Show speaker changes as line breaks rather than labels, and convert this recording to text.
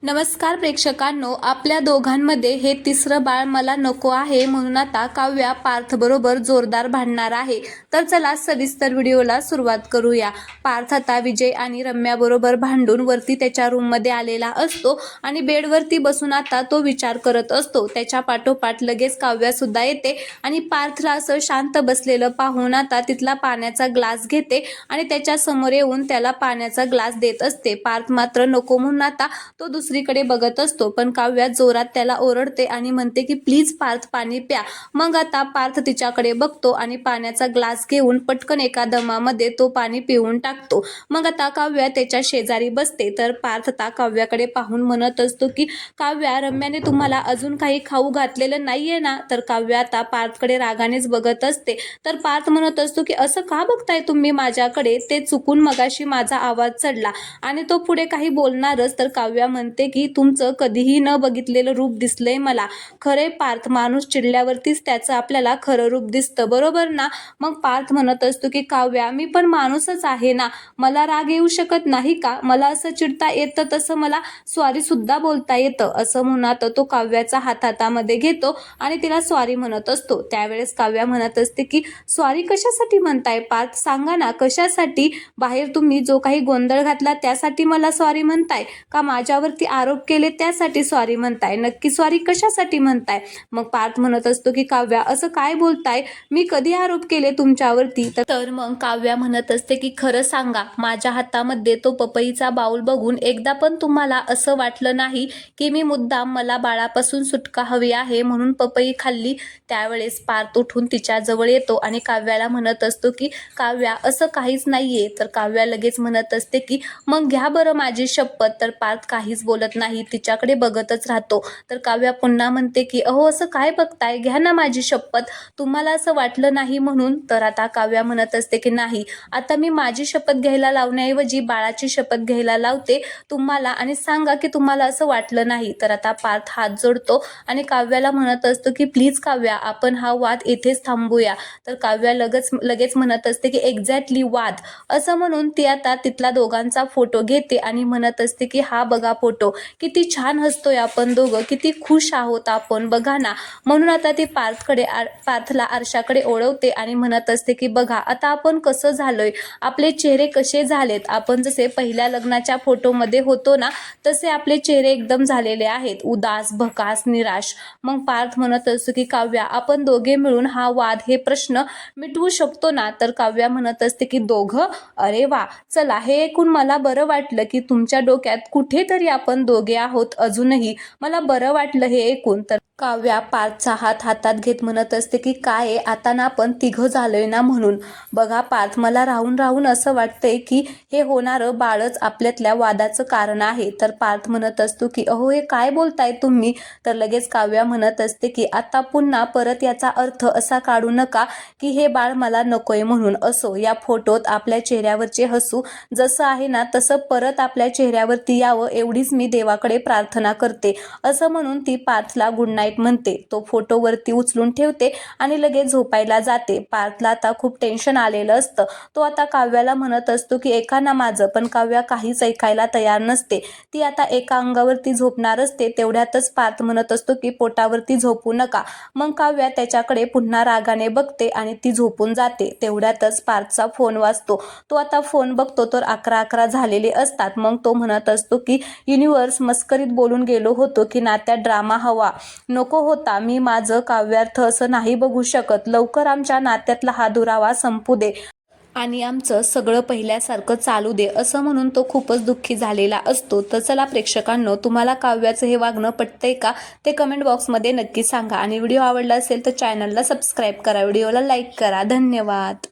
नमस्कार प्रेक्षकांनो, आपल्या दोघांमध्ये हे तिसरं बाळ मला नको आहे म्हणून आता काव्या पार्थ बरोबर जोरदार भांडणार आहे. तर चला सविस्तर व्हिडिओला सुरुवात करूया. पार्थ आता विजय आणि रम्या बरोबर भांडून वरती त्याच्या रूम मध्ये आलेला असतो आणि बेडवरती बसून आता तो विचार करत असतो. त्याच्या पाठोपाठ लगेच काव्या सुद्धा येते आणि पार्थला असं शांत बसलेलं पाहून आता तिथला पाण्याचा ग्लास घेते आणि त्याच्या समोर येऊन त्याला पाण्याचा ग्लास देत असते. पार्थ मात्र नको म्हणून आता तो दुसरीकडे बघत असतो, पण काव्या जोरात त्याला ओरडते आणि म्हणते की प्लीज पार्थ पाणी प्या. मग आता पार्थ तिच्याकडे बघतो आणि पाण्याचा ग्लास घेऊन पटकन एका दमामध्ये तो पाणी पिऊन टाकतो. मग आता काव्या त्याच्या शेजारी बसते. तर पार्थ आता काव्याकडे पाहून म्हणत असतो की काव्या, रम्याने तुम्हाला अजून काही खाऊ घातलेलं नाहीये ना? तर काव्या आता पार्थकडे रागानेच बघत असते. तर पार्थ म्हणत असतो की असं का बघताय तुम्ही माझ्याकडे? ते चुकून मगाशी माझा आवाज चढला आणि तो पुढे काही बोलणारच. तर काव्या म्हणते की तुमचं कधीही न बघितलेलं रूप दिसलंय मला. खरे पार्थ, माणूस चिडल्यावरतीच त्याचं आपल्याला खरं रूप दिसतं, बरोबर ना? मग पार्थ म्हणत असतो की काव्या, मी पण माणूसच आहे ना, मला राग येऊ शकत नाही का? मला असं चिडता येतं, तसं मला सॉरी सुद्धा बोलता येतं. असं म्हणत तो काव्याचा हात हातामध्ये घेतो आणि तिला सॉरी म्हणत असतो. त्यावेळेस काव्या म्हणत असते की सॉरी कशासाठी म्हणताय पार्थ? सांगा ना, कशासाठी? बाहेर तुम्ही जो काही गोंधळ घातला त्यासाठी मला सॉरी म्हणताय का? माझ्यावरती आरोप केले त्यासाठी सॉरी म्हणताय? नक्की सॉरी कशासाठी म्हणताय? मग पार्थ म्हणत असतो की काव्या, असं काय बोलताय? मी कधी आरोप केले तुमच्यावरती? तर मग काव्या म्हणत असते की खरं सांगा, माझ्या हातामध्ये तो पपईचा बाउल बघून एकदा पण तुम्हाला असं वाटलं नाही की मी मुद्दाम मला बाळापासून सुटका हवी आहे म्हणून पपई खाल्ली? त्यावेळेस पार्थ उठून तिच्या जवळ येतो आणि काव्याला म्हणत असतो की काव्या, असं काहीच नाहीये. तर काव्या लगेच म्हणत असते की मग घ्या बरं माझी शपथ. तर पार्थ काहीच बोलत नाही, तिच्याकडे बघतच राहतो. तर काव्या पुन्हा म्हणते की अहो, असं काय बघताय? घ्या ना माझी शपथ, तुम्हाला असं वाटलं नाही म्हणून. तर आता काव्या म्हणत असते की नाही, आता मी माझी शपथ घ्यायला लावण्याऐवजी बाळाची शपथ घ्यायला लावते तुम्हाला आणि सांगा की तुम्हाला असं वाटलं नाही. तर आता पार्थ हात जोडतो आणि काव्याला म्हणत असतो की प्लीज काव्या, आपण हा वाद येथेच थांबूया. तर काव्या लगेच म्हणत असते की एक्झॅक्टली वाद. असं म्हणून ती आता तिथला दोघांचा फोटो घेते आणि म्हणत असते की हा बघा फोटो, किती छान हसतोय आपण दोघं, किती खुश आहोत आपण, बघा ना. म्हणून आता ती पार्थला आरशाकडे ओढवते आणि म्हणत असते की बघा आता आपण कसं झालोय, आपले चेहरे कसे झालेत, आपण जसे पहिल्या लग्नाच्या फोटोमध्ये होतो ना तसे आपले चेहरे एकदम झालेले आहेत, उदास, भकास, निराश. मग पार्थ म्हणत असतो की काव्या, आपण दोघे मिळून हा वाद, हे प्रश्न मिटवू शकतो ना? तर काव्या म्हणत असते की दोघं? अरे वा, चला, हे ऐकून मला बरं वाटलं की तुमच्या डोक्यात कुठेतरी आपण दोघे आहोत अजूनही. मला बरं वाटलं हे ऐकून. तर काव्या पार्थचा हात हातात घेत म्हणत असते की काय, आता ना आपण तिघं झालोय ना म्हणून. बघा पार्थ, मला राहून राहून असं वाटतंय की हे होणारं बाळच आपल्यातल्या वादाचं कारण आहे. तर पार्थ म्हणत असतो की अहो, हे काय बोलताय तुम्ही? तर लगेच काव्या म्हणत असते की आता पुन्हा परत याचा अर्थ असा काढू नका की हे बाळ मला नकोय म्हणून. असो, या फोटोत आपल्या चेहऱ्यावरचे हसू जसं आहे ना तसं परत आपल्या चेहऱ्यावरती यावं एवढीच मी देवाकडे प्रार्थना करते. असं म्हणून ती पार्थला गुड नाईट म्हणते. तो फोटो वरती उचलून ठेवते आणि लगेच झोपायला जाते. पार्थला आता खूप टेन्शन आलेलं असतं. तो आता काव्याला म्हणत असतो की ऐका ना माझं, पण काव्या काहीच ऐकायला तयार नसते. ती आता एका अंगावरती झोपणार असते. तेवढ्यातच पार्थ म्हणत असतो की पोटावरती झोपू नका. मग काव्या त्याच्याकडे पुन्हा रागाने बघते आणि ती झोपून जाते. तेवढ्यातच पार्थचा फोन वाजतो. तो आता फोन बघतो तर 11:11 झालेले असतात. मग तो म्हणत असतो की युनिव्हर्स, मस्करीत बोलून गेलो होतो की नात्यात ड्रामा हवा नको होता. मी माझं काव्यार्थ असं नाही बघू शकत. लवकर आमच्या नात्यातला हा दुरावा संपू दे आणि आमचं सगळं पहिल्यासारखं चालू दे. असं म्हणून तो खूपच दुःखी झालेला असतो. तर चला प्रेक्षकांनो, तुम्हाला काव्याचं हे वागणं पटतंय का ते कमेंट बॉक्समध्ये नक्की सांगा आणि व्हिडिओ आवडला असेल तर चॅनलला सबस्क्राईब करा, व्हिडिओला लाईक करा. धन्यवाद.